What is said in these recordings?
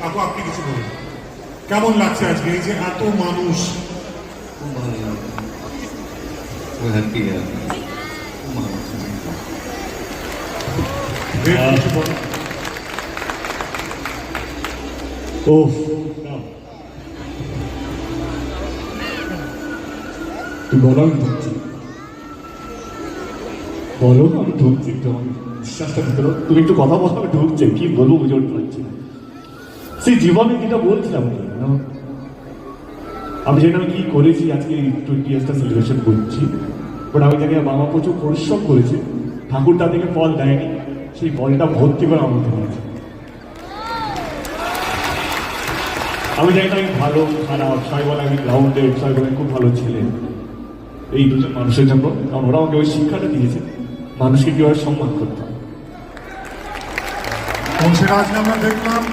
আপু আপনি কিছু বলুন, কেমন লাগছে আজকে এই যে এত মানুষ? খুব ভালো লাগছে, খুব হ্যাপি আর খুব ভালো লাগছে। কিছু বলুন। ওহ তুই বলো, আমি ঢুকছি, বলো আমি ঢুকছি, একটু আমাকে বিশ্বাসটা দিতে পারো। তুমি একটু কথা বলো, আমি ঢুকছে, কি বলবো বুঝে উঠতে পারছি না। সেই জীবনে যেটা বলছিলাম, আমি যেটা আমি কি করেছি আজকে 20 ইয়ার্সটা সেলিব্রেশন করছি, বাট আমি জানি বাবা প্রচুর পরিশ্রম করেছে, ঠাকুর তাদেরকে ফল দেয়নি, সেই ফলটা ভর্তি করে আমার মধ্যে হয়েছে। আমি জানি না আমি ভালো খারাপ, সবাই বলে আমি গ্রাউন্ডেড, সবাই বলে খুব ভালো ছেলে, এই দুজন মানুষের জন্য, কারণ ওরা আমাকে ওই শিক্ষাটা দিয়েছে মানুষকে কিভাবে সম্মান করতে হবে। এবং সেটা আজকে আমরা দেখলাম,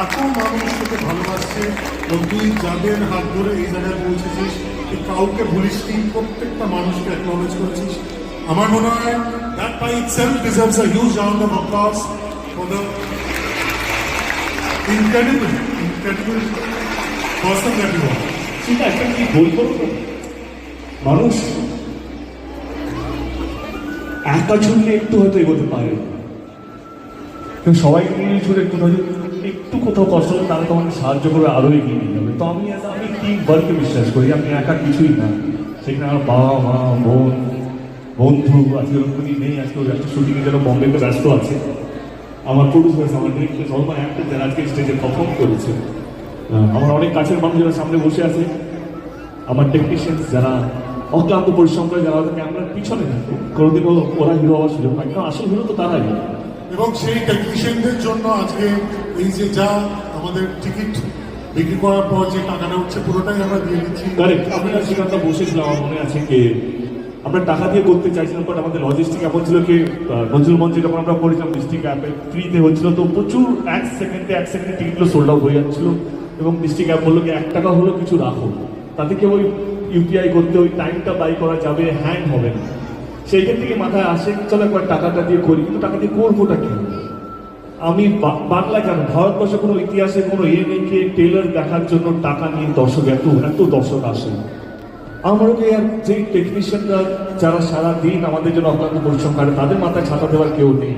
এত মানুষ তোকে ভালোবাসছে এবং তুই যাদের হাত ধরে এই জায়গায় পৌঁছেছিস, তুই কাউকে ভুলিসনি, প্রত্যেকটা মানুষকে অ্যাকনলেজ করেছিস। আমার মনে হয় that by itself deserves a huge round of applause for the incredible person that you are. সেটা একটা কি বলবো, মানুষ একা ছুটলে একটু হয়তো এগোতে পারে, কিন্তু সবাই মিলে ছুটে একটু কোথাও কষ্ট হলে তারা তোমাকে সাহায্য করে আরো এগিয়ে নিয়ে যাবে। তো আমি টিম ওয়ার্কে বিশ্বাস করি, আমি একা কিছুই না। সেখানে আমার বাবা মা বোন বন্ধু আজকে উনি নেই, আজকে ওই একটা শুটিংয়ের জন্য বম্বেতে ব্যস্ত আছে। আমার প্রডিউসার, আমার ডিরেক্টর, সলমান একটা যারা আজকে স্টেজে পারফর্ম করেছে, আমার অনেক কাছের মানুষ যারা সামনে বসে আছে, আমার টেকনিশিয়ান যারা অক্লান্ত পরিশ্রম করে, যারা ক্যামেরার পিছনে থাকে, কোনোদিনও ওরা হিরো হওয়ার সুযোগ পায় না, আসল হিরো তো তারাই। এবং সেই টেকনিশিয়ানদের জন্য আজকে এই যে যা আমাদের টিকিট বিক্রি করার পর যে টাকাটা উঠছে পুরোটাই আমরা দিয়ে দিচ্ছি। আমরা সেখানটা বসেছিলাম, আমার মনে আছে কি আমরা টাকা দিয়ে করতে চাইছিলাম, বাট আমাদের লজিস্টিক এমন ছিল কি নজরুল মঞ্চে যখন আমরা করেছিলাম ডিস্ট্রিক্ট অ্যাপে ফ্রিতে হচ্ছিল, তো প্রচুর এক সেকেন্ডে টিকিটগুলো সোল্ড আউট হয়ে যাচ্ছিল, এবং ডিস্ট্রিক্ট অ্যাপ বললো কি 1 টাকা হলো কিছু রাখো, তাতে কেউ ওই ইউপিআই করতে ওই টাইমটা বাই করা যাবে, হ্যাং হবে না। সেইখান থেকে মাথায় আসে চলো একবার টাকাটা দিয়ে করি, কিন্তু টাকা দিয়ে করবোটা কি? আমি বাংলা কেন, ভারতবর্ষে কোনো ইতিহাসে কোনো নেই কে টেইলার দেখার জন্য টাকা নিয়ে দর্শক এত দর্শক আসে। আমাকে আর যে টেকনিশিয়ানরা যারা সারাদিন আমাদের জন্য অক্লান্ত পরিশ্রম করে, তাদের মাথায় ছাতা দেওয়ার কেউ নেই।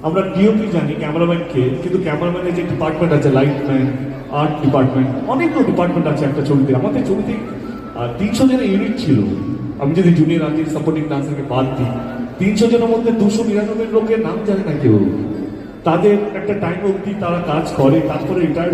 আমরা ডিওপি জানি, ক্যামেরাম্যানকে, কিন্তু ক্যামেরাম্যানের যে ডিপার্টমেন্ট আছে, লাইটম্যান, আর্ট ডিপার্টমেন্ট, অনেকগুলো ডিপার্টমেন্ট আছে একটা ছবিতে। আমাদের ছবিতে 300 জনের ইউনিট ছিল, আমি যদি জুনিয়র আর্টিস্ট সাপোর্টিং ডান্সারকে বাদ দিই, 300 জনের মধ্যে 299 লোকের নাম জানে না কেউ। তাদের একটা টাইম অবধি তারা কাজ করে, তারপরে রিটায়ার